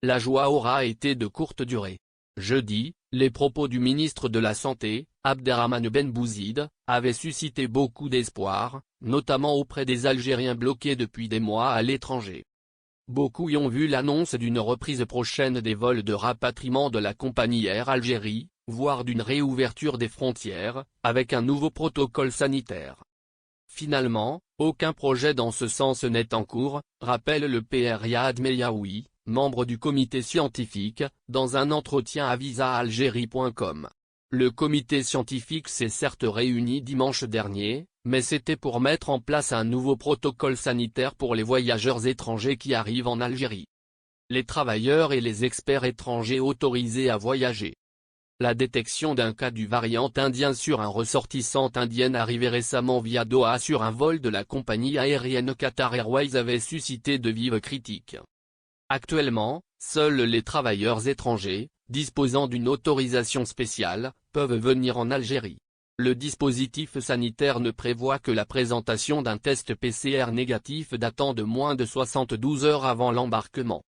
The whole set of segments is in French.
La joie aura été de courte durée. Jeudi, les propos du ministre de la Santé, Abderrahmane Ben Bouzid, avaient suscité beaucoup d'espoir, notamment auprès des Algériens bloqués depuis des mois à l'étranger. Beaucoup y ont vu l'annonce d'une reprise prochaine des vols de rapatriement de la compagnie Air Algérie, voire d'une réouverture des frontières, avec un nouveau protocole sanitaire. Finalement, aucun projet dans ce sens n'est en cours, rappelle le PR Riyad Meyaoui, membre du comité scientifique, dans un entretien à visaalgérie.com. Le comité scientifique s'est certes réuni dimanche dernier, mais c'était pour mettre en place un nouveau protocole sanitaire pour les voyageurs étrangers qui arrivent en Algérie. Les travailleurs et les experts étrangers autorisés à voyager. La détection d'un cas du variant indien sur un ressortissant indienne arrivé récemment via Doha sur un vol de la compagnie aérienne Qatar Airways avait suscité de vives critiques. Actuellement, seuls les travailleurs étrangers, disposant d'une autorisation spéciale, peuvent venir en Algérie. Le dispositif sanitaire ne prévoit que la présentation d'un test PCR négatif datant de moins de 72 heures avant l'embarquement.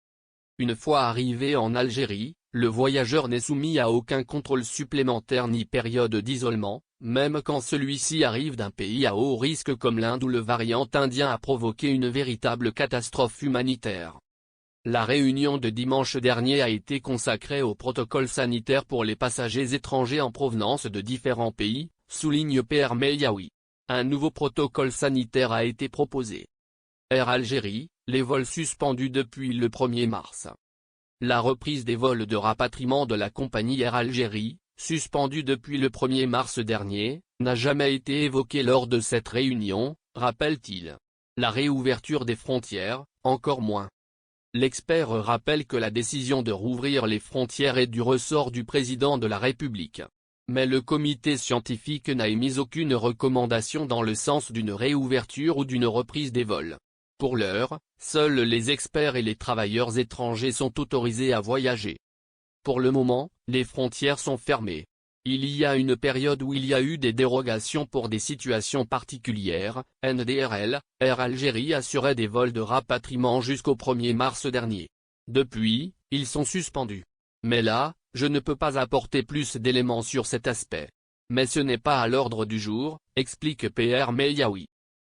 Une fois arrivé en Algérie, le voyageur n'est soumis à aucun contrôle supplémentaire ni période d'isolement, même quand celui-ci arrive d'un pays à haut risque comme l'Inde où le variant indien a provoqué une véritable catastrophe humanitaire. La réunion de dimanche dernier a été consacrée au protocole sanitaire pour les passagers étrangers en provenance de différents pays, souligne PR Meyaoui. Un nouveau protocole sanitaire a été proposé. Air Algérie, les vols suspendus depuis le 1er mars. La reprise des vols de rapatriement de la compagnie Air Algérie, suspendue depuis le 1er mars dernier, n'a jamais été évoquée lors de cette réunion, rappelle-t-il. La réouverture des frontières, encore moins. L'expert rappelle que la décision de rouvrir les frontières est du ressort du président de la République. Mais le comité scientifique n'a émis aucune recommandation dans le sens d'une réouverture ou d'une reprise des vols. Pour l'heure, seuls les experts et les travailleurs étrangers sont autorisés à voyager. Pour le moment, les frontières sont fermées. Il y a une période où il y a eu des dérogations pour des situations particulières, NDRL, Air Algérie assurait des vols de rapatriement jusqu'au 1er mars dernier. Depuis, ils sont suspendus. Mais là, je ne peux pas apporter plus d'éléments sur cet aspect. Mais ce n'est pas à l'ordre du jour, explique PR Meyaoui.